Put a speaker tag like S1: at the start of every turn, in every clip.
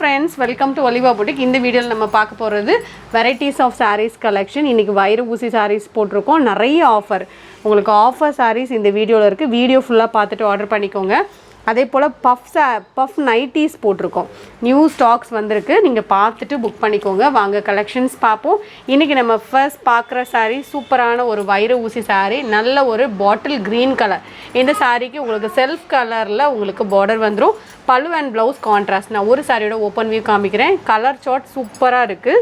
S1: friends, welcome to Oliva Boutique. In this video நம்ம பார்க்க போறது varieties of sarees collection. இன்னைக்கு வைர ஊசி sarees போட்டுருக்கோம். நிறைய ஆஃபர். உங்களுக்கு ஆஃபர் sarees இந்த வீடியோல இருக்கு. வீடியோ ஃபுல்லா பார்த்துட்டு ஆர்டர் பண்ணிக்கோங்க. அதே போல puff nighties போட்டுருக்கோம். நியூ ஸ்டாக்ஸ் வந்திருக்கு. நீங்க பார்த்துட்டு புக் பண்ணிக்கோங்க. வாங்க கலெக்ஷன்ஸ் பாப்போம். இன்னைக்கு நம்ம ஃபர்ஸ்ட் பார்க்குற saree சூப்பரான ஒரு வைர ஊசி saree. நல்ல ஒரு பாட்டில் green கலர். இந்த சாரிக்கு உங்களுக்கு செல்ஃப் கலர்ல உங்களுக்கு border வந்துரும். பல்லு and blouse contrast. நான் ஒரு சாரியோட ஓபன் வியூ காமிக்கிறேன். கலர் சார்ட் சூப்பரா இருக்கு.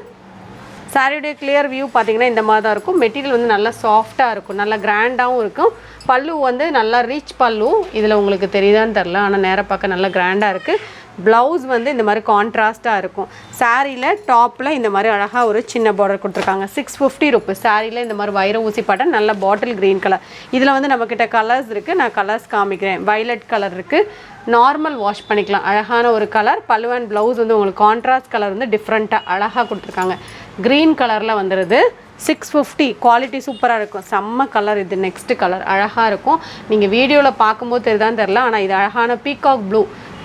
S1: சாரியோட கிளியர் வியூ பாத்தீங்கன்னா இந்த மாதிரி தான் இருக்கும். மெட்டீரியல் வந்து நல்லா சாஃப்ட்டா இருக்கும். நல்லா கிராண்டாவும் இருக்கும். பல்லு வந்து நல்லா ரிச் பல்லு. இதுல உங்களுக்கு தெரியுதான்னு தெரியல. ஆனா நேரா பார்க்க நல்லா கிராண்டா இருக்கு. Blouse வந்து இந்த மாதிரி கான்ட்ராஸ்டா இருக்கும். சாரில டாப்ல இந்த மாதிரி அழகா ஒரு சின்ன border கொடுத்திருக்காங்க. 650 rupees. சாரில இந்த மாதிரி வைர ஊசி பாட்டன் நல்ல பாட்டில் green கலர். இதுல வந்து நம்மகிட்ட கலர்ஸ் இருக்கு. நான் கலர்ஸ் காமிக்கிறேன். violet கலர் இருக்கு. நார்மல் வாஷ் பண்ணிக்கலாம். அழகான ஒரு கலர். பல்லு and blouse வந்து உங்களுக்கு கான்ட்ராஸ்ட் கலர் வந்து டிஃபரண்டா அழகா கொடுத்திருக்காங்க. green கலர்ல வந்திருது. 650 குவாலிட்டி சூப்பரா இருக்கும். செம்ம கலர் இது. நெக்ஸ்ட் கலர் அழகா இருக்கும். நீங்க வீடியோல பாக்கும்போது தெரியுதான்னு தெரியல. ஆனா இது அழகான பீகாக் ப்ளூ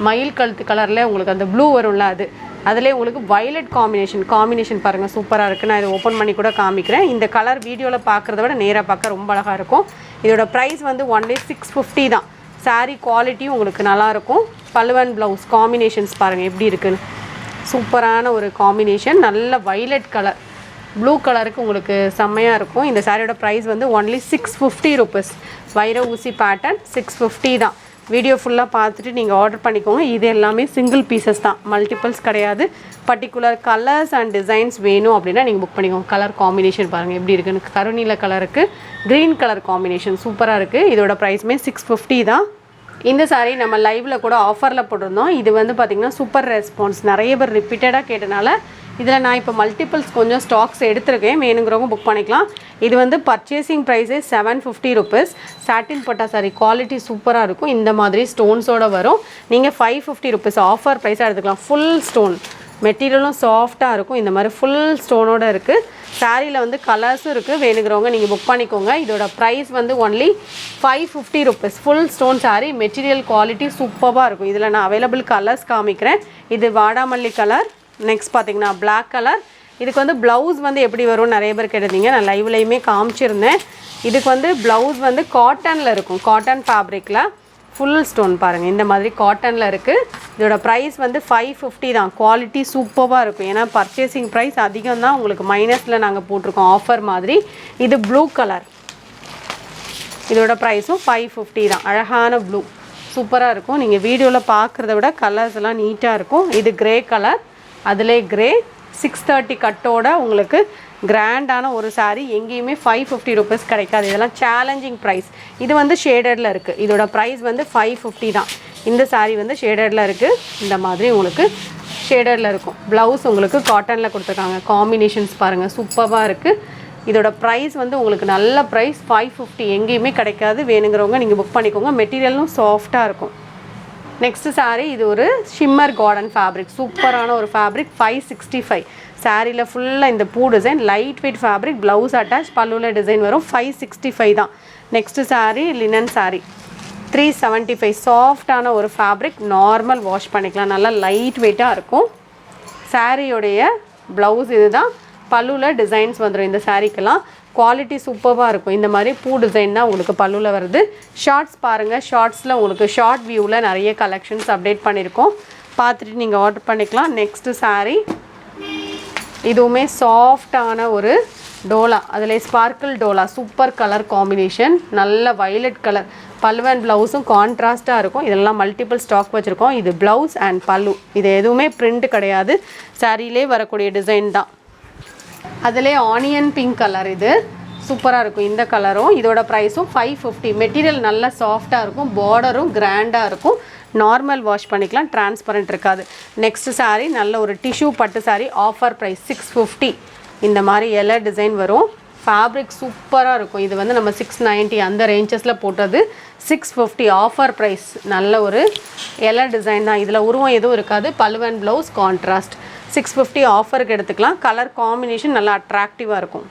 S1: மயில் கழுத்து கலர்ல உங்களுக்கு அந்த ப்ளூ வரும்ல அது. அதுலயே உங்களுக்கு violet காம்பினேஷன் பாருங்க சூப்பரா இருக்கு. நான் இத ஓபன் பண்ணி கூட காமிக்கிறேன். இந்த கலர் வீடியோல பார்க்கறத விட நேரா பார்க்க ரொம்ப அழகா இருக்கும். இதோட பிரைஸ் வந்து only 650 தான். saree குவாலிட்டி உங்களுக்கு நல்லா இருக்கும். பல்லு and blouse காம்பினேஷன்ஸ் பாருங்க எப்படி இருக்குன்னு. சூப்பரான ஒரு காம்பினேஷன். நல்ல violet கலர் ப்ளூ கலருக்கு உங்களுக்கு செம்மையா இருக்கும். இந்த சாரியோட பிரைஸ் வந்து only 650 rupees. வைர ஊசி பேட்டர்ன் 650 தான். வீடியோ ஃபுல்லா பார்த்துட்டு நீங்க ஆர்டர் பண்ணிக்கோங்க. இது எல்லாமே சிங்கிள் பீசஸ் தான். மல்டிபிள்ஸ் கிடையாது. பர்టిక్యులர் கலர்ஸ் அண்ட் டிசைன்ஸ் வேணும் அப்படினா நீங்க புக் பண்ணிக்கோங்க. கலர் காம்பினேஷன் பாருங்க எப்படி இருக்குன்னு. கருநீல கலருக்கு green கலர் காம்பினேஷன் சூப்பரா இருக்கு. இதோட பிரைஸ்மே 650 தான். இந்த சாரி நம்ம லைவ்ல கூட ஆஃபர்ல போட்டுருந்தோம். இது வந்து பாத்தீங்கன்னா சூப்பர் ரெஸ்பான்ஸ். நிறைய பேர் ரிப்பீட்டடா கேட்டனால இதுல நான் இப்ப மல்டிபிள்ஸ் கொஞ்சம் ஸ்டாக்ஸ் எடுத்துர்க்கேன். வேணும்ங்கறவங்க புக் பண்ணிக்கலாம். இது வந்து பர்ச்சேசிங் பிரைஸ் 750 rupees. சாட்டின் பட்டா சாரி குவாலிட்டி சூப்பரா இருக்கும். இந்த மாதிரி ஸ்டோன்ஸோட வரும். நீங்க 550 rupees ஆஃபர் பிரைஸா எடுத்துக்கலாம். Full stone. மெட்டீரியலும் சாஃப்ட்டா இருக்கும். இந்த மாதிரி ஃபுல் ஸ்டோனோட இருக்கு. சாரில வந்து கலர்ஸும் இருக்கு. வேணும்ங்கறவங்க நீங்க புக் பண்ணிக்கோங்க. இதோட பிரைஸ் வந்து only 550 rupees. Full stone sorry. Material quality சூப்பரா இருக்கும். இதுல நான் அவேலபிள் கலர்ஸ் காமிக்கிறேன். இது வாடாமல்லி கலர். நெக்ஸ்ட் பாத்தீங்கன்னா Black கலர். இதுக்கு வந்து blouse வந்து எப்படி வரும் நிறைய பேர் கேட்டிருந்தீங்க. நான் லைவ்லயுமே காமிச்சிருந்தேன். இதுக்கு வந்து blouse வந்து காட்டன்ல இருக்கும். காட்டன் ஃபேப்ரிக்ல ஃபுல் ஸ்டோன் பாருங்க. இந்த மாதிரி காட்டன்ல இருக்கு. இதோட பிரைஸ் வந்து 550 தான். குவாலிட்டி சூப்பரா இருக்கும். ஏனா பர்ச்சேசிங் பிரைஸ் அதிகம் தான். உங்களுக்கு மைனஸ்ல நாங்க போட்டுருக்கோம் ஆஃபர் மாதிரி. இது ப்ளூ கலர். இதோட பிரைஸும் 550 தான். அழகான ப்ளூ சூப்பரா இருக்கும். நீங்க வீடியோல பார்க்கறத விட கலர்ஸ் எல்லாம் நீட்டா இருக்கும். இது கிரே கலர். அதிலே கிரே 630 கட்டோட உங்களுக்கு கிராண்டான ஒரு saree. எங்கேயுமே 550 rupees கிடைக்காது. இதெல்லாம் சேலஞ்சிங் பிரைஸ். இது வந்து ஷேடட்ல இருக்கு. இதோட பிரைஸ் வந்து 550 தான். இந்த saree வந்து ஷேடட்ல இருக்கு. இந்த மாதிரி உங்களுக்கு ஷேடட்ல இருக்கும். Blouse உங்களுக்கு காட்டன்ல கொடுத்திருக்காங்க. காம்பினேஷன்ஸ் பாருங்க சூப்பரா இருக்கு. இதோட பிரைஸ் வந்து உங்களுக்கு நல்ல பிரைஸ் 550. எங்கேயுமே கிடைக்காது. வேணும்ங்கறவங்க நீங்க புக் பண்ணிக்கோங்க. மெட்டீரியலும் சாஃப்ட்டா இருக்கும். நெக்ஸ்ட் saree இது ஒரு ஷிம்மர் கார்டன் ஃபேப்ரிக். சூப்பரான ஒரு ஃபேப்ரிக் 565. சாரில ஃபுல்லா இந்த பூ design light weight fabric. Blouse attach பல்லுல டிசைன் வரும். 565 தான். Next saree linen saree 375. சாஃப்ட்டான ஒரு ஃபேப்ரிக். நார்மல் வாஷ் பண்ணிக்கலாம். நல்லா லைட் வெயிட்டா இருக்கும். சாரியோடைய Blouse இதுதான். பல்லுல டிசைன்ஸ் வந்துரும் இந்த சாரிக்கெல்லாம். குவாலிட்டி சூப்பரா இருக்கும். இந்த மாதிரி பூ டிசைன் தான் உங்களுக்கு பல்லுல வருது. ஷார்ட்ஸ் பாருங்க. ஷார்ட்ஸ்ல உங்களுக்கு ஷார்ட் வியூல நிறைய கலெக்ஷன்ஸ் அப்டேட் பண்ணிருக்கோம். பார்த்துட்டு நீங்க ஆர்டர் பண்ணிக்கலாம். நெக்ஸ்ட் saree இதுவுமே சாஃப்ட்டான ஒரு டோலா. அதுல sparkle Dola super colour combination. நல்ல violet கலர். பல்லு and blouse-ம் கான்ட்ராஸ்டா இருக்கும். இதெல்லாம் மல்டிபிள் ஸ்டாக் வச்சிருக்கோம். இது blouse and பல்லு. இது எதுவுமே பிரிண்ட் கிடையாது. சாரியிலே வரக்கூடிய டிசைன் தான். அதிலே ஆனியன் பிங்க் கலர். இது சூப்பரா இருக்கும். இந்த கலரும் இதோட பிரைஸும் 550. மெட்டீரியல் நல்ல சாஃப்ட்டா இருக்கும். பார்டரும் கிராண்டா இருக்கும். நார்மல் வாஷ் பண்ணிக்கலாம். டிரான்ஸ்பரண்ட் இருக்காது. நெக்ஸ்ட் saree நல்ல ஒரு டிஷ்யூ பட்டு saree. Offer price 650. இந்த மாதிரி எல டிசைன் வரும். ஃபேப்ரிக் சூப்பரா இருக்கும். இது வந்து நம்ம 690 அந்த ரேஞ்சஸ்ல போட்டது. 650 ஆஃபர் பிரைஸ். நல்ல ஒரு எல டிசைன் தான். இதுல உருவம் எதுவும் இருக்காது. பல்லு and blouse கான்ட்ராஸ்ட். 650 ஆஃபருக்கு எடுத்துக்கலாம். கலர் காம்பினேஷன் நல்லா அட்ராக்டிவா இருக்கும்.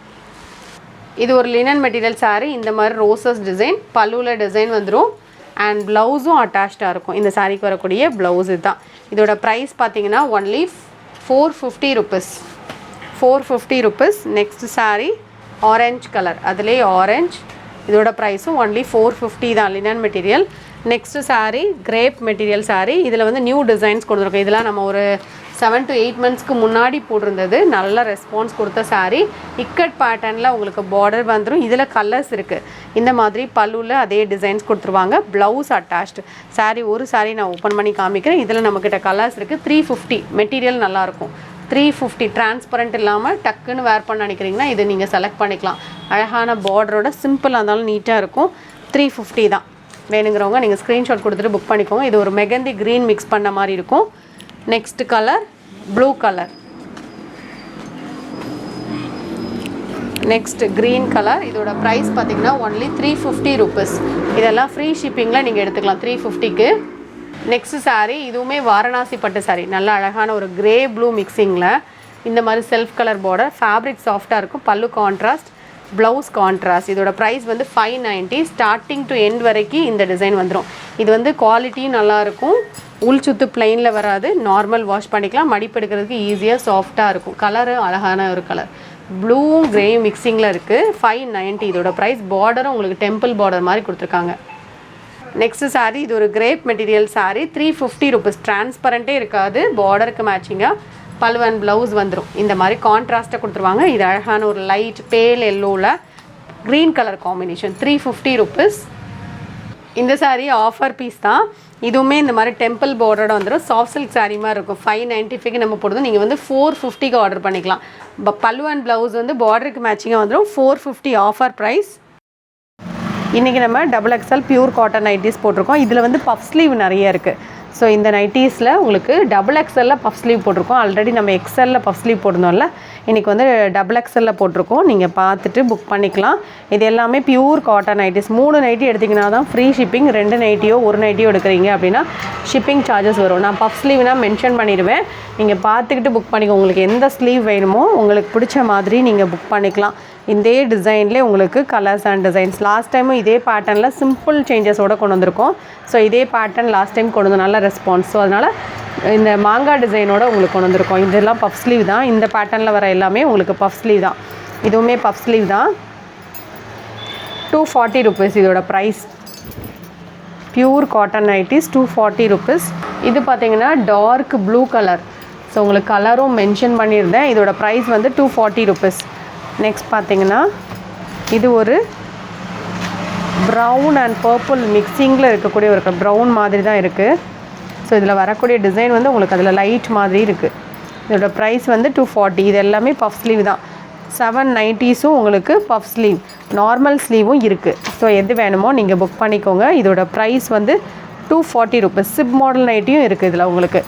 S1: இது ஒரு லினன் மெட்டீரியல் saree. இந்த மாதிரி ரோசஸ் டிசைன். பல்லுல டிசைன் வந்துரும். அண்ட் ப்ளவுஸும் அட்டாச்சாக இருக்கும். இந்த சாரீக்கு வரக்கூடிய ப்ளவுஸ் இதுதான். இதோட ப்ரைஸ் பார்த்தீங்கன்னா only 450 rupees. 450 rupees. Next sari orange colour, அதிலே ஆரஞ்ச். இதோட ப்ரைஸும் ஒன்லி 450 தான், linen material. Next sari grape material sari. இதில் வந்து நியூ டிசைன்ஸ் கொடுத்துருக்கோம். இதெல்லாம் நம்ம ஒரு 7 to 8 monthsக்கு முன்னாடி போட்டிருந்தது. நல்ல ரெஸ்பான்ஸ் கொடுத்த சாரீ. இக்கட் பேட்டர்னில் உங்களுக்கு பார்டர் வந்துடும். இதில் கலர்ஸ் இருக்குது. இந்த மாதிரி பல்லுவில் அதே டிசைன்ஸ் கொடுத்துருவாங்க. Blouse attached. சாரீ ஒரு சாரீ நான் ஓப்பன் பண்ணி காமிக்கிறேன். இதில் நம்மக்கிட்ட கலர்ஸ் இருக்குது. 350. மெட்டீரியல் நல்லாயிருக்கும். 350 டிரான்ஸ்பரண்ட் இல்லாமல் டக்குன்னு வேர் பண்ண நினைக்கிறீங்கன்னா இது நீங்கள் செலக்ட் பண்ணிக்கலாம். அழகான பார்டரோட சிம்பிளாக இருந்தாலும் நீட்டாக இருக்கும். 350 தான். வேணுங்கிறவங்க நீங்கள் ஸ்க்ரீன்ஷாட் கொடுத்துட்டு புக் பண்ணிக்கோங்க. இது ஒரு மெகந்தி க்ரீன் மிக்ஸ் பண்ண மாதிரி இருக்கும். Next colour blue colour. Next green colour. இதோட ப்ரைஸ் பார்த்தீங்கன்னா ஒன்லி 350 rupees. இதெல்லாம் ஃப்ரீ ஷிப்பிங்கில் நீங்கள் எடுத்துக்கலாம் 350க்கு. நெக்ஸ்ட் சாரீ இதுவுமே வாரணாசி பட்டு சாரீ. நல்ல அழகான ஒரு கிரே ப்ளூ மிக்சிங்கில் இந்த மாதிரி செல்ஃப் கலர் பார்டர். ஃபேப்ரிக் சாஃப்டாக இருக்கும். பல்லு கான்ட்ராஸ்ட், ப்ளவுஸ் கான்ட்ராஸ்ட். இதோட ப்ரைஸ் வந்து 590. ஸ்டார்டிங் டு எண்ட் வரைக்கும் இந்த டிசைன் வந்துடும். இது வந்து குவாலிட்டியும் நல்லாயிருக்கும். உள் சுத்து பிளெயினில் வராது. நார்மல் வாஷ் பண்ணிக்கலாம். மடிப்பு எடுக்கிறதுக்கு ஈஸியாக சாஃப்டாக இருக்கும். கலரு அழகான ஒரு கலர். ப்ளூவும் கிரேயும் மிக்சிங்கில் இருக்குது. 590 இதோட ப்ரைஸ். பார்டரும் உங்களுக்கு டெம்பிள் பார்டர் மாதிரி கொடுத்துருக்காங்க. நெக்ஸ்ட் சாரீ இது ஒரு கிரேப் மெட்டீரியல் சாரீ. 350 rupees. டிரான்ஸ்பரண்ட்டே இருக்காது. பார்டருக்கு மேட்சிங்காக பல்லு அண்ட் ப்ளவுஸ் வந்துடும். இந்த மாதிரி கான்ட்ராஸ்ட்டாக கொடுத்துருவாங்க. இது அழகான ஒரு லைட் பேல் எல்லோவில் க்ரீன் கலர் காம்பினேஷன். 350 rupees. இந்த சாரீ ஆஃபர் பீஸ் தான். இதுவுமே இந்த மாதிரி டெம்பிள் பார்டரோட வந்துடும். சாஃப்ட் சில்க் சாரீ மாதிரி இருக்கும். 595 நம்ம போடுறது. நீங்கள் வந்து 450க்கு ஆர்டர் பண்ணிக்கலாம். பல்லு அண்ட் ப்ளவுஸ் வந்து பார்டருக்கு மேட்சிங்காக வந்துடும். 450 ஆஃபர் ப்ரைஸ். இன்றைக்கி நம்ம XXL பியூர் காட்டன் நைட்டிஸ் போட்டிருக்கோம். இதில் வந்து பஃப் ஸ்லீவ் நிறைய இருக்குது. ஸோ இந்த நைட்டிஸில் உங்களுக்கு XXLல பஃப் ஸ்லீவ் போட்டிருக்கோம். ஆல்ரெடி நம்ம XLல பஃப் ஸ்லீவ் போட்டிருந்தோம்ல. இன்றைக்கி வந்து XXLல போட்டிருக்கோம். நீங்கள் பார்த்துட்டு புக் பண்ணிக்கலாம். இது எல்லாமே பியூர் காட்டன் நைட்டிஸ். 3 நைட்டி எடுத்திங்கன்னா தான் ஃப்ரீ ஷிப்பிங். 2 நைட்டியோ 1 நைட்டியோ எடுக்கிறீங்க அப்படின்னா ஷிப்பிங் சார்ஜஸ் வரும். நான் பஃப் ஸ்லீவ்னால் மென்ஷன் பண்ணிடுவேன். நீங்கள் பார்த்துக்கிட்டு புக் பண்ணிக்கோங்க. உங்களுக்கு எந்த ஸ்லீவ் வேணுமோ உங்களுக்கு பிடிச்ச மாதிரி நீங்கள் புக் பண்ணிக்கலாம். இதே டிசைன்லேயே உங்களுக்கு கலர்ஸ் அண்ட் டிசைன்ஸ். லாஸ்ட் டைமும் இதே பேட்டர்னில் சிம்பிள் சேஞ்சஸோடு கொண்டு வந்திருக்கோம். ஸோ இதே பேட்டர்ன் லாஸ்ட் டைம் கொண்டு வந்து நல்ல ரெஸ்பான்ஸ். ஸோ அதனால் இந்த மாங்காய் டிசைனோட உங்களுக்கு கொண்டு வந்திருக்கோம். இதெல்லாம் பஃப் ஸ்லீவ் தான். இந்த பேட்டர்னில் வர எல்லாமே உங்களுக்கு பஃப் ஸ்லீவ் தான். இதுவுமே பஃப் ஸ்லீவ் தான். 240 rupees இதோட price. Pure cotton nighties 240 rupees. இது பார்த்தீங்கன்னா டார்க் ப்ளூ கலர். ஸோ உங்களுக்கு கலரும் மென்ஷன் பண்ணியிருந்தேன். இதோட ப்ரைஸ் வந்து 240 rupees. நெக்ஸ்ட் பார்த்தீங்கன்னா இது ஒரு ப்ரௌன் அண்ட் பர்பிள் மிக்சிங்கில் இருக்கக்கூடிய ஒரு ப்ரௌன் மாதிரி தான் இருக்குது. ஸோ இதில் வரக்கூடிய டிசைன் வந்து உங்களுக்கு அதில் லைட் மாதிரி இருக்குது. இதோட ப்ரைஸ் வந்து 240. இது எல்லாமே பஃப் ஸ்லீவ் தான். 790ஸும் உங்களுக்கு பஃப் ஸ்லீவ், நார்மல் ஸ்லீவும் இருக்குது. ஸோ எது வேணுமோ நீங்கள் புக் பண்ணிக்கோங்க. இதோட ப்ரைஸ் வந்து 240 rupees. சிப் மாடல் நைட்டியும் இருக்குது இதில் உங்களுக்கு.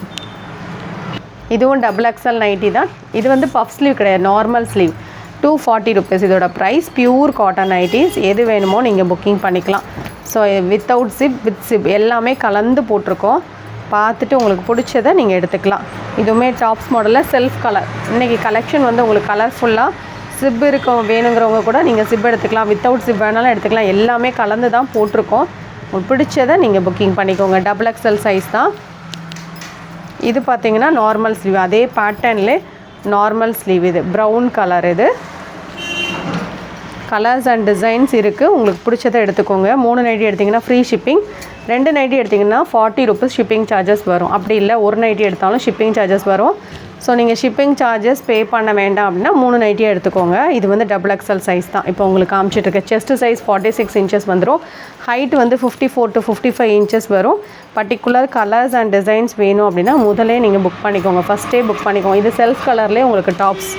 S1: இதுவும் XXL நைட்டி தான். இது வந்து பஃப் ஸ்லீவ் கிடையாது, நார்மல் ஸ்லீவ். 240 rupees இதோட ப்ரைஸ். Pure cotton nighties. எது வேணுமோ நீங்கள் புக்கிங் பண்ணிக்கலாம். So without chip, with chip எல்லாமே கலந்து போட்டிருக்கோம். பார்த்துட்டு உங்களுக்கு பிடிச்சதை நீங்கள் எடுத்துக்கலாம். இதுவுமே டாப்ஸ் மாடலில் செல்ஃப் கலர். இன்றைக்கி கலெக்ஷன் வந்து உங்களுக்கு கலர்ஃபுல்லாக சிப் இருக்க வேணுங்கிறவங்க கூட நீங்கள் சிப் எடுத்துக்கலாம். வித்தவுட் சிப் வேணாலும் எடுத்துக்கலாம். எல்லாமே கலந்து தான் போட்டிருக்கோம். உங்களுக்கு பிடிச்சதை நீங்கள் புக்கிங் பண்ணிக்கோங்க. XXL சைஸ் தான். இது பார்த்தீங்கன்னா நார்மல் ஸ்லீவ். அதே பேட்டர்ன்லே நார்மல் ஸ்லீவ். இது ப்ரௌன் கலர். இது கலர்ஸ் அண்ட் டிசைன்ஸ் இருக்குது. உங்களுக்கு பிடிச்சதை எடுத்துக்கோங்க. 3 நைட்டி எடுத்திங்கன்னா ஃப்ரீ ஷிப்பிங். 2 நைட்டி எடுத்திங்கன்னா 40 rupees ஷிப்பிங் சார்ஜஸ் வரும். அப்படி இல்லை 1 நைட்டி எடுத்தாலும் ஷிப்பிங் சார்ஜஸ் வரும். ஸோ நீங்கள் ஷிப்பிங் சார்ஜஸ் பே பண்ண வேண்டாம் அப்படின்னா 3 நைட்டியாக எடுத்துக்கோங்க. இது வந்து XXL சைஸ் தான். இப்போ உங்களுக்கு காமிச்சிட்ருக்க செஸ்ட் சைஸ் 46 inches வந்துடும். ஹைட் வந்து 54 to 55 inches வரும். பர்டிகுலர் கலர்ஸ் அண்ட் டிசைன்ஸ் வேணும் அப்படின்னா முதலே நீங்கள் புக் பண்ணிக்கோங்க. ஃபஸ்ட்டே புக் பண்ணிக்கோங்க. இது செல்ஃப் கலர்லேயே உங்களுக்கு டாப்ஸ்.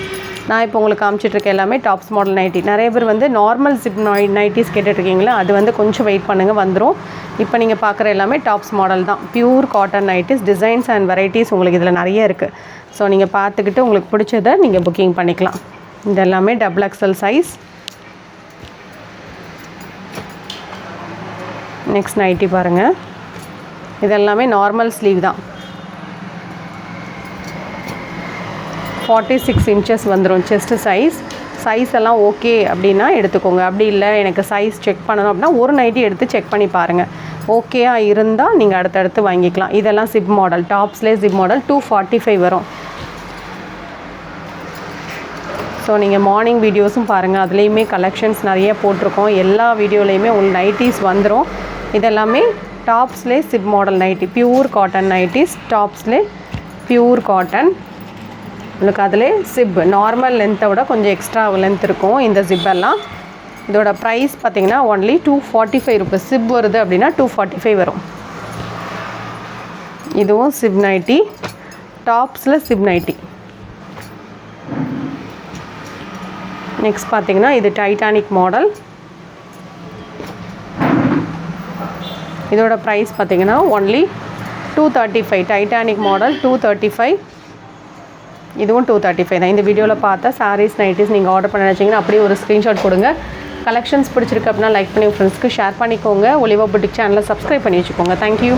S1: நான் இப்போ உங்களுக்கு காமிச்சிட்ருக்க எல்லாமே டாப்ஸ் மாடல் நைட்டி. நிறைய பேர் வந்து நார்மல் ஜிப் நைட்டிஸ் கேட்டுட்ருக்கீங்களா, அது வந்து கொஞ்சம் வெயிட் பண்ணுங்கள், வந்துடும். இப்போ நீங்கள் பார்க்குற எல்லாமே டாப்ஸ் மாடல் தான். Pure cotton nighties. Designs and varieties உங்களுக்கு இதில் நிறைய இருக்குது. ஸோ நீங்கள் பார்த்துக்கிட்டு உங்களுக்கு பிடிச்சதை நீங்கள் புக்கிங் பண்ணிக்கலாம். இது எல்லாமே XXL சைஸ். நெக்ஸ்ட் நைட்டி பாருங்கள். இதெல்லாமே நார்மல் ஸ்லீவ் தான். 46 inches வந்துடும் செஸ்ட் சைஸ். சைஸ் எல்லாம் ஓகே அப்படின்னா எடுத்துக்கோங்க. அப்படி இல்லை எனக்கு சைஸ் செக் பண்ணணும் அப்படின்னா 1 நைட்டி எடுத்து செக் பண்ணி பாருங்கள். ஓகேயாக இருந்தால் நீங்கள் அடுத்தடுத்து வாங்கிக்கலாம். இதெல்லாம் ஜிப் மாடல், டாப்ஸ்லேயே ஜிப் மாடல் 245 வரும். ஸோ நீங்கள் மார்னிங் வீடியோஸும் பாருங்கள், அதுலேயுமே கலெக்ஷன்ஸ் நிறைய போட்டிருக்கோம். எல்லா வீடியோலையுமே உங்களுக்கு நைட்டிஸ் வந்துடும். இதெல்லாமே டாப்ஸ்லேயே zip model nightie, pure cotton nighties, டாப்ஸ்லேயே பியூர் காட்டன். உங்களுக்கு அதிலே ஜிப் நார்மல் லென்த்தை விட கொஞ்சம் எக்ஸ்ட்ரா லென்த் இருக்கும் இந்த ஜிப்பெல்லாம். இதோட ப்ரைஸ் பார்த்திங்கன்னா ஒன்லி 245 ருபீஸ். ஜிப் வருது அப்படின்னா 245 வரும். இதுவும் ஜிப் நைட்டி, டாப்ஸில் ஜிப் நைட்டி. நெக்ஸ்ட் பார்த்திங்கன்னா இது டைட்டானிக் மாடல். இதோட ப்ரைஸ் பார்த்திங்கன்னா ஒன்லி 235. Titanic model 235. இதுவும் 235 தான். இந்த வீடியோவில் பார்த்தா சாரீஸ் நைட்டிஸ் நீங்கள் ஆர்டர் பண்ண நினச்சிங்கன்னா அப்படியே ஒரு ஸ்க்ரீன்ஷாட் கொடுங்க. கலெக்ஷன்ஸ் பிடிச்சிருக்கு அப்படின்னா லைக் பண்ணி ஃப்ரெண்ட்ஸ்க்கு ஷேர் பண்ணிக்கோங்க. ஒலிவா புட்டிக் சேனலை சப்ஸ்கிரைப் பண்ணி வச்சுக்கோங்க. தேங்க்யூ.